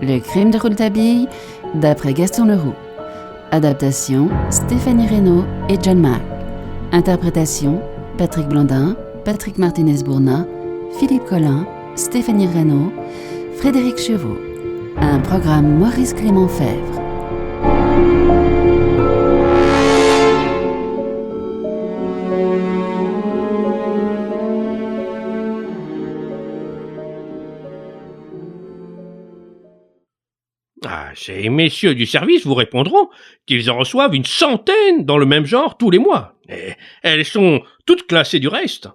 Le crime de Rouletabille, d'après Gaston Leroux. Adaptation, Stéphanie Reynaud et John Mack. Interprétation, Patrick Blandin, Patrick Martinez-Bourna, Philippe Collin, Stéphanie Reynaud, Frédéric Chevaux. Un programme Maurice Clément Fèvre. Ces messieurs du service vous répondront qu'ils en reçoivent une centaine dans le même genre tous les mois. Et elles sont toutes classées du reste.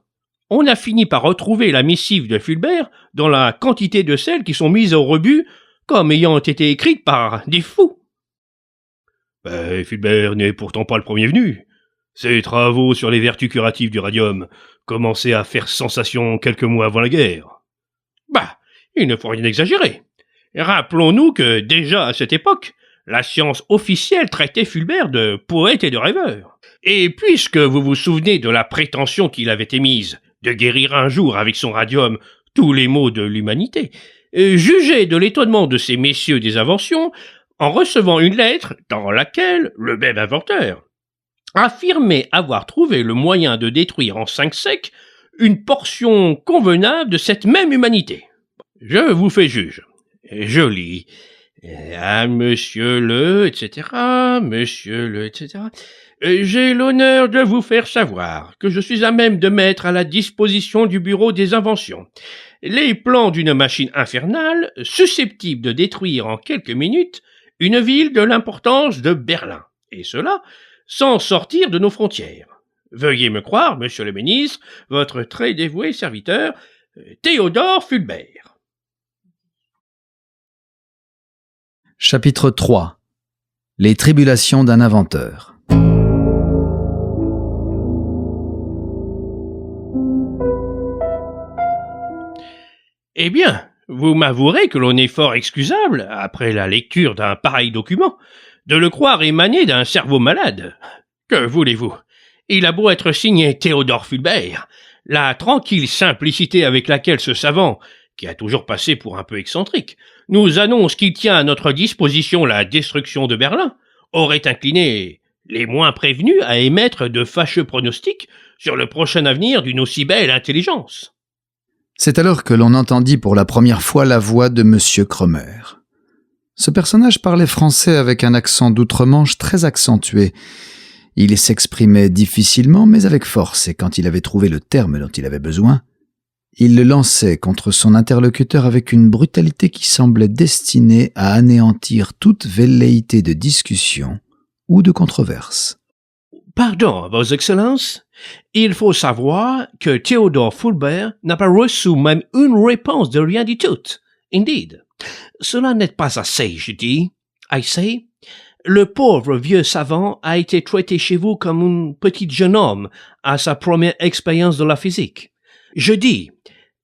On a fini par retrouver la missive de Fulbert dans la quantité de celles qui sont mises au rebut comme ayant été écrites par des fous. Fulbert n'est pourtant pas le premier venu. Ses travaux sur les vertus curatives du radium commençaient à faire sensation quelques mois avant la guerre. Il ne faut rien exagérer. Rappelons-nous que, déjà à cette époque, la science officielle traitait Fulbert de poète et de rêveur. Et puisque vous vous souvenez de la prétention qu'il avait émise de guérir un jour avec son radium tous les maux de l'humanité, jugez de l'étonnement de ces messieurs des inventions en recevant une lettre dans laquelle le même inventeur affirmait avoir trouvé le moyen de détruire en 5 secs une portion convenable de cette même humanité. Je vous fais juge. Je lis. À monsieur le, etc., monsieur le, etc. J'ai l'honneur de vous faire savoir que je suis à même de mettre à la disposition du Bureau des Inventions les plans d'une machine infernale susceptible de détruire en quelques minutes une ville de l'importance de Berlin, et cela sans sortir de nos frontières. Veuillez me croire, monsieur le ministre, votre très dévoué serviteur, Théodore Fulbert. Chapitre 3. Les tribulations d'un inventeur. Eh bien, vous m'avouerez que l'on est fort excusable, après la lecture d'un pareil document, de le croire émaner d'un cerveau malade. Que voulez-vous? Il a beau être signé Théodore Fulbert, la tranquille simplicité avec laquelle ce savant, qui a toujours passé pour un peu excentrique, nous annonce qu'il tient à notre disposition la destruction de Berlin, aurait incliné les moins prévenus à émettre de fâcheux pronostics sur le prochain avenir d'une aussi belle intelligence. C'est alors que l'on entendit pour la première fois la voix de M. Cromer. Ce personnage parlait français avec un accent d'outre-Manche très accentué. Il s'exprimait difficilement mais avec force, et quand il avait trouvé le terme dont il avait besoin, il le lançait contre son interlocuteur avec une brutalité qui semblait destinée à anéantir toute velléité de discussion ou de controverse. Pardon, Vos Excellences, il faut savoir que Théodore Fulbert n'a pas reçu même une réponse de rien du tout. Indeed. Cela n'est pas assez, je dis. I say. Le pauvre vieux savant a été traité chez vous comme un petit jeune homme à sa première expérience de la physique. Je dis,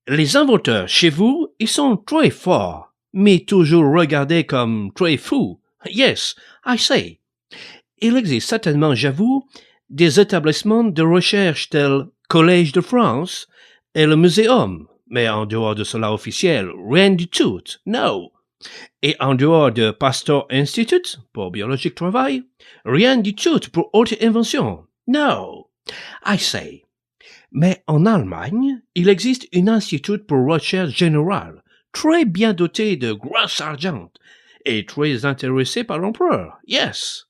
les inventeurs chez vous, ils sont très forts, mais toujours regardés comme très fous. Yes, I say. Il existe certainement, j'avoue, des établissements de recherche tels Collège de France et le Muséum, mais en dehors de cela officiel, rien du tout, no. Et en dehors de Pasteur Institute, pour biologique travail, rien du tout pour haute invention, no. I say. Mais en Allemagne, il existe un institut pour recherche générale, très bien doté de gros argent, et très intéressé par l'empereur, yes.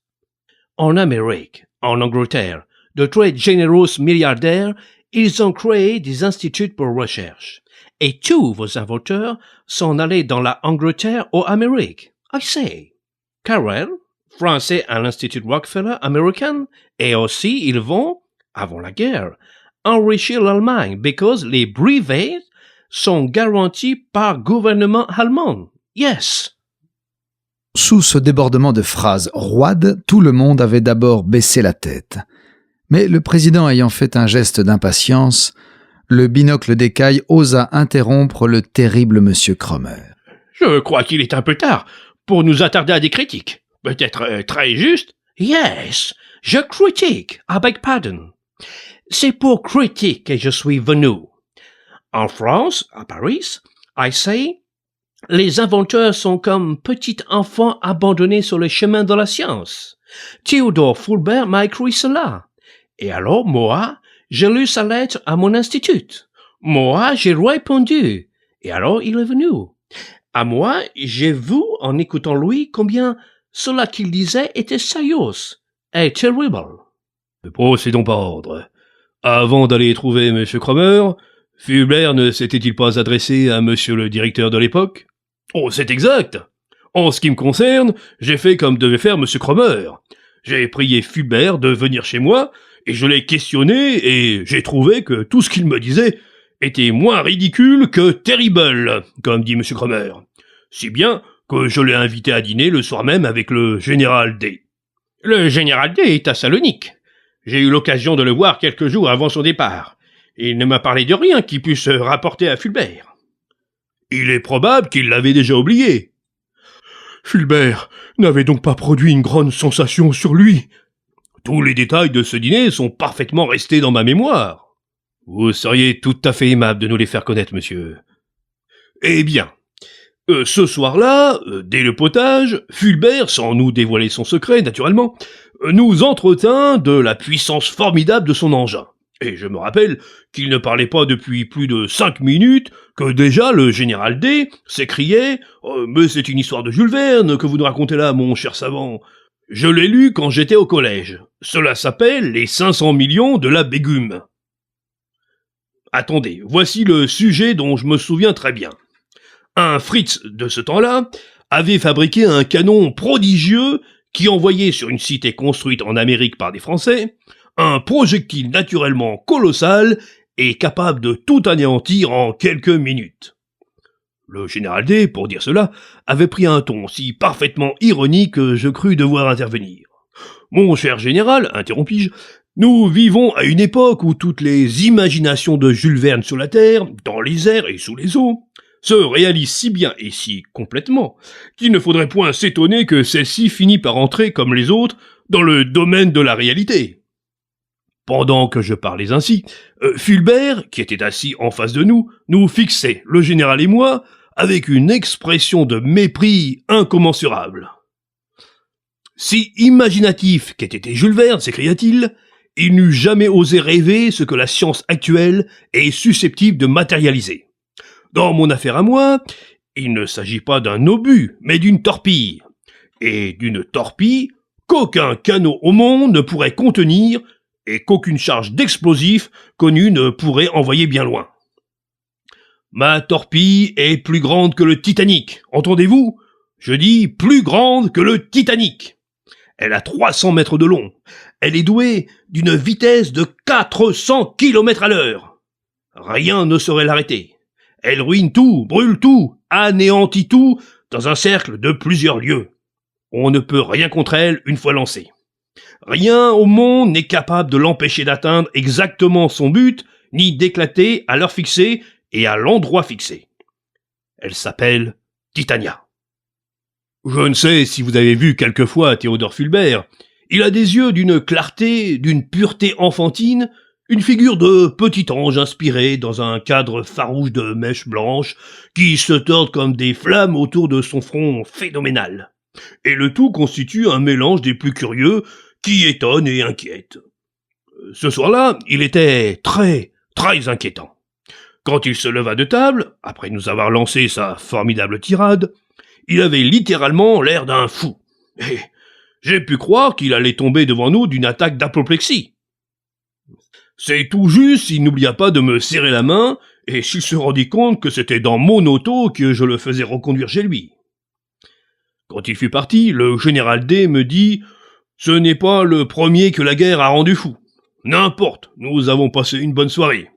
En Amérique, en Angleterre, de très généreux milliardaires, ils ont créé des instituts pour recherche. Et tous vos inventeurs sont allés dans la Angleterre ou Amérique. I say. Carrel, français à l'Institut Rockefeller américain, et aussi ils vont, avant la guerre, enrichir l'Allemagne because les brevets sont garantis par gouvernement allemand. Yes. Sous ce débordement de phrases roides, tout le monde avait d'abord baissé la tête. Mais le président ayant fait un geste d'impatience, le binocle d'écaille osa interrompre le terrible M. Cromer. Je crois qu'il est un peu tard pour nous attarder à des critiques. Peut-être très juste. Yes, je critique, I beg pardon. C'est pour critique que je suis venu. En France, à Paris, I say, Les inventeurs sont comme petits enfants abandonnés sur le chemin de la science. Théodore Fulbert m'a écrit cela. Et alors, moi, j'ai lu sa lettre à mon institut. Moi, j'ai répondu. Et alors, il est venu. À moi, j'ai vu, en écoutant lui, combien cela qu'il disait était sérieux et terrible. Procédons par ordre. Avant d'aller trouver M. Cromer, Fulbert ne s'était-il pas adressé à monsieur le directeur de l'époque? Oh, c'est exact. En ce qui me concerne, j'ai fait comme devait faire M. Cromer. J'ai prié Fulbert de venir chez moi, et je l'ai questionné, et j'ai trouvé que tout ce qu'il me disait était moins ridicule que terrible, comme dit M. Cromer. Si bien que je l'ai invité à dîner le soir même avec le général D. Le général D est à Salonique. J'ai eu l'occasion de le voir quelques jours avant son départ. Il ne m'a parlé de rien qui puisse rapporter à Fulbert. Il est probable qu'il l'avait déjà oublié. Fulbert n'avait donc pas produit une grande sensation sur lui. Tous les détails de ce dîner sont parfaitement restés dans ma mémoire. Vous seriez tout à fait aimable de nous les faire connaître, monsieur. Eh bien, ce soir-là, dès le potage, Fulbert, sans nous dévoiler son secret, naturellement, nous entretint de la puissance formidable de son engin. Et je me rappelle qu'il ne parlait pas depuis plus de 5 minutes, que déjà le général D s'écriait « Mais c'est une histoire de Jules Verne que vous nous racontez là, mon cher savant. Je l'ai lu quand j'étais au collège. Cela s'appelle Les 500 millions de la Bégume. » Attendez, voici le sujet dont je me souviens très bien. Un Fritz de ce temps-là avait fabriqué un canon prodigieux qui envoyait sur une cité construite en Amérique par des Français un projectile naturellement colossal et capable de tout anéantir en quelques minutes. Le général D, pour dire cela, avait pris un ton si parfaitement ironique que je crus devoir intervenir. « Mon cher général, interrompis-je, nous vivons à une époque où toutes les imaginations de Jules Verne sur la Terre, dans les airs et sous les eaux, se réalisent si bien et si complètement qu'il ne faudrait point s'étonner que celle-ci finisse par entrer, comme les autres, dans le domaine de la réalité. » Pendant que je parlais ainsi, Fulbert, qui était assis en face de nous fixait, le général et moi, avec une expression de mépris incommensurable. « Si imaginatif qu'ait été Jules Verne, s'écria-t-il, il n'eût jamais osé rêver ce que la science actuelle est susceptible de matérialiser. Dans mon affaire à moi, il ne s'agit pas d'un obus, mais d'une torpille. Et d'une torpille qu'aucun canot au monde ne pourrait contenir et qu'aucune charge d'explosif connue ne pourrait envoyer bien loin. Ma torpille est plus grande que le Titanic, entendez-vous? Je dis plus grande que le Titanic. Elle a 300 mètres de long. Elle est douée d'une vitesse de 400 km à l'heure. Rien ne saurait l'arrêter. Elle ruine tout, brûle tout, anéantit tout dans un cercle de plusieurs lieues. On ne peut rien contre elle une fois lancée. Rien au monde n'est capable de l'empêcher d'atteindre exactement son but, ni d'éclater à l'heure fixée et à l'endroit fixé. Elle s'appelle Titania. Je ne sais si vous avez vu quelquefois Théodore Fulbert. Il a des yeux d'une clarté, d'une pureté enfantine, une figure de petit ange inspiré dans un cadre farouche de mèches blanches qui se tordent comme des flammes autour de son front phénoménal. Et le tout constitue un mélange des plus curieux qui étonne et inquiète. Ce soir-là, il était très inquiétant. Quand il se leva de table, après nous avoir lancé sa formidable tirade, il avait littéralement l'air d'un fou. Et j'ai pu croire qu'il allait tomber devant nous d'une attaque d'apoplexie. C'est tout juste s'il n'oublia pas de me serrer la main et s'il se rendit compte que c'était dans mon auto que je le faisais reconduire chez lui. Quand il fut parti, le général D me dit « Ce n'est pas le premier que la guerre a rendu fou. N'importe, nous avons passé une bonne soirée.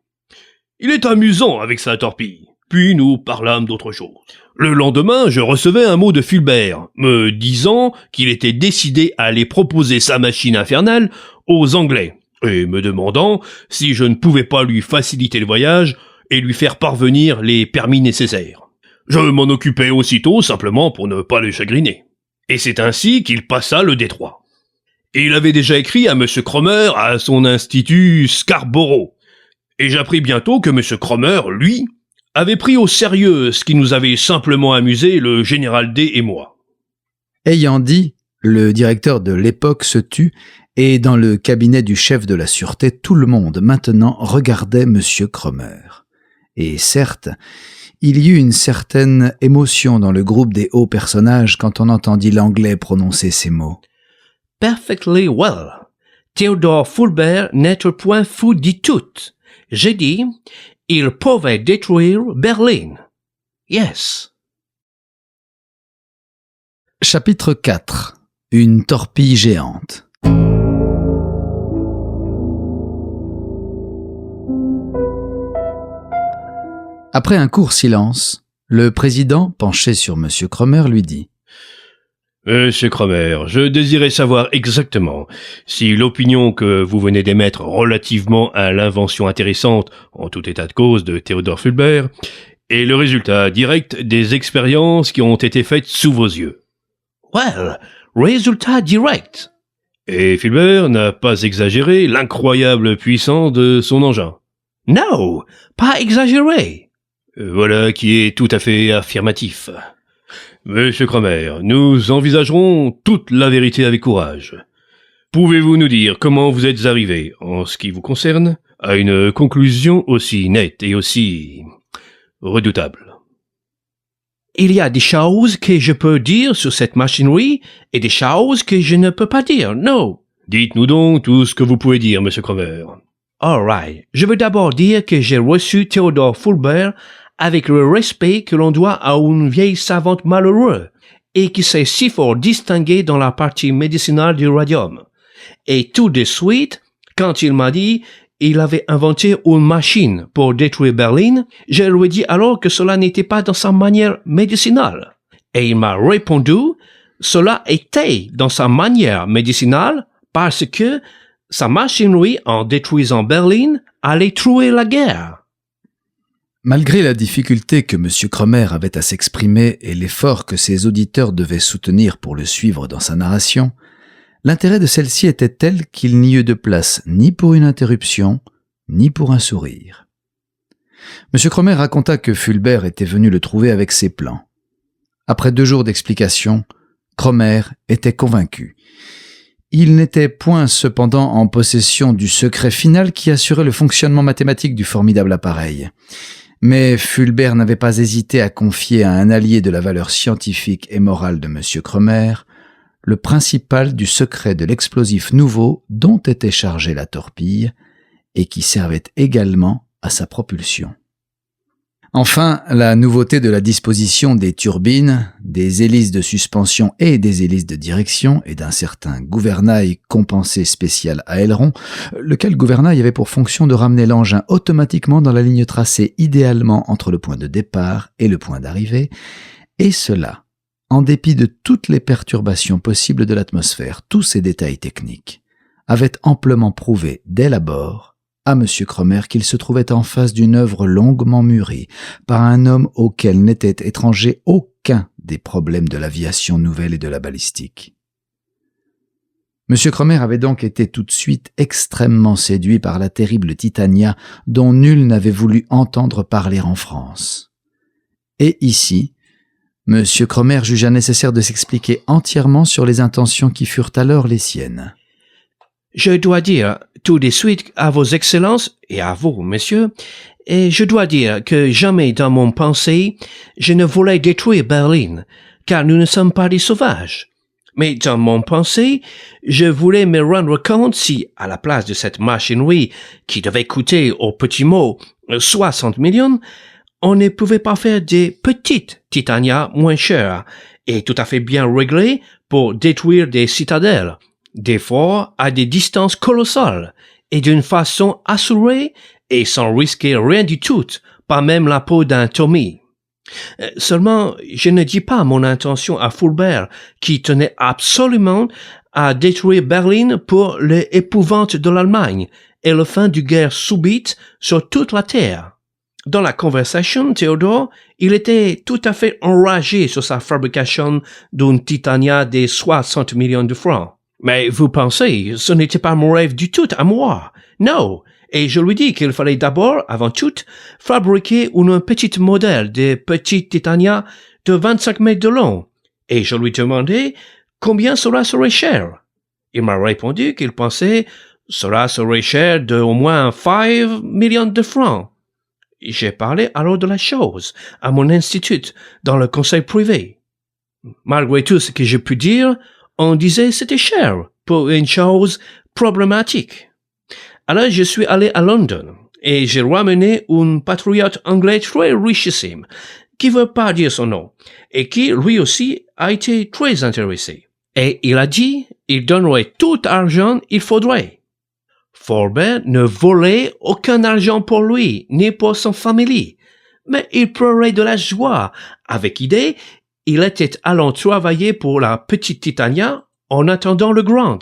Il est amusant avec sa torpille. » Puis nous parlâmes d'autre chose. Le lendemain, je recevais un mot de Fulbert, me disant qu'il était décidé à aller proposer sa machine infernale aux Anglais, et me demandant si je ne pouvais pas lui faciliter le voyage et lui faire parvenir les permis nécessaires. Je m'en occupais aussitôt, simplement pour ne pas le chagriner. Et c'est ainsi qu'il passa le détroit. Il avait déjà écrit à M. Cromer à son institut Scarborough, et j'appris bientôt que M. Cromer, lui, avait pris au sérieux ce qui nous avait simplement amusé, le général D et moi. Ayant dit, le directeur de l'époque se tut, et dans le cabinet du chef de la sûreté, tout le monde maintenant regardait M. Cromer. Et certes, il y eut une certaine émotion dans le groupe des hauts personnages quand on entendit l'anglais prononcer ces mots. « Perfectly well. Théodore Fulbert n'était point fou du tout. J'ai dit, il pouvait détruire Berlin. Yes. » Chapitre 4. Une torpille géante. Après un court silence, le président, penché sur M. Cromer, lui dit « Monsieur Cromer, je désirais savoir exactement si l'opinion que vous venez d'émettre relativement à l'invention intéressante, en tout état de cause, de Théodore Fulbert, est le résultat direct des expériences qui ont été faites sous vos yeux. » Well, résultat direct. Et Fulbert n'a pas exagéré l'incroyable puissance de son engin. No, pas exagéré. Voilà qui est tout à fait affirmatif. Monsieur Cromer, nous envisagerons toute la vérité avec courage. Pouvez-vous nous dire comment vous êtes arrivé, en ce qui vous concerne, à une conclusion aussi nette et aussi redoutable? Il y a des choses que je peux dire sur cette machinerie et des choses que je ne peux pas dire, non. Dites-nous donc tout ce que vous pouvez dire, Monsieur Cromer. All right. Je veux d'abord dire que j'ai reçu Théodore Fulbert avec le respect que l'on doit à une vieille savante malheureuse et qui s'est si fort distinguée dans la partie médicinale du radium. Et tout de suite, quand il m'a dit il avait inventé une machine pour détruire Berlin, je lui ai dit alors que cela n'était pas dans sa manière médicinale. Et il m'a répondu, cela était dans sa manière médicinale parce que sa machinerie, en détruisant Berlin, allait trouer la guerre. Malgré la difficulté que M. Cromer avait à s'exprimer et l'effort que ses auditeurs devaient soutenir pour le suivre dans sa narration, l'intérêt de celle-ci était tel qu'il n'y eut de place ni pour une interruption, ni pour un sourire. M. Cromer raconta que Fulbert était venu le trouver avec ses plans. Après 2 jours d'explications, Cromer était convaincu. Il n'était point cependant en possession du secret final qui assurait le fonctionnement mathématique du formidable appareil. Mais Fulbert n'avait pas hésité à confier à un allié de la valeur scientifique et morale de M. Cromer le principal du secret de l'explosif nouveau dont était chargée la torpille et qui servait également à sa propulsion. Enfin, la nouveauté de la disposition des turbines, des hélices de suspension et des hélices de direction et d'un certain gouvernail compensé spécial à aileron, lequel gouvernail avait pour fonction de ramener l'engin automatiquement dans la ligne tracée idéalement entre le point de départ et le point d'arrivée, et cela, en dépit de toutes les perturbations possibles de l'atmosphère, tous ces détails techniques, avaient amplement prouvé dès l'abord à M. Cromer qu'il se trouvait en face d'une œuvre longuement mûrie par un homme auquel n'était étranger aucun des problèmes de l'aviation nouvelle et de la balistique. M. Cromer avait donc été tout de suite extrêmement séduit par la terrible Titania dont nul n'avait voulu entendre parler en France. Et ici, M. Cromer jugea nécessaire de s'expliquer entièrement sur les intentions qui furent alors les siennes. Je dois dire tout de suite à vos excellences et à vous, messieurs, et je dois dire que jamais dans mon pensée je ne voulais détruire Berlin, car nous ne sommes pas des sauvages. Mais dans mon pensée, je voulais me rendre compte si, à la place de cette machinerie qui devait coûter au petit mot 60 millions, on ne pouvait pas faire des petites Titania moins chères et tout à fait bien réglées pour détruire des citadelles, des forts à des distances colossales et d'une façon assurée et sans risquer rien du tout, pas même la peau d'un Tommy. Seulement, je ne dis pas mon intention à Fulbert, qui tenait absolument à détruire Berlin pour l'épouvante de l'Allemagne et la fin d'une guerre subite sur toute la terre. Dans la conversation, Théodore, il était tout à fait enragé sur sa fabrication d'une Titania de 60 millions de francs. Mais vous pensez, ce n'était pas mon rêve du tout à moi. Non, Et je lui dis qu'il fallait d'abord, avant tout, fabriquer une petite modèle de petite Titania de 25 mètres de long. Et je lui demandais combien cela serait cher. Il m'a répondu qu'il pensait cela serait cher de au moins 5 millions de francs. J'ai parlé alors de la chose à mon institut, dans le conseil privé. Malgré tout ce que j'ai pu dire, on disait c'était cher pour une chose problématique. Alors je suis allé à London et j'ai ramené un patriote anglais très richissime, qui veut pas dire son nom, et qui lui aussi a été très intéressé. Et il a dit, il donnerait tout l'argent il faudrait. Forbert ne volait aucun argent pour lui, ni pour son famille, mais il pleurait de la joie. Avec idée, il était allant travailler pour la petite Titania en attendant le grand.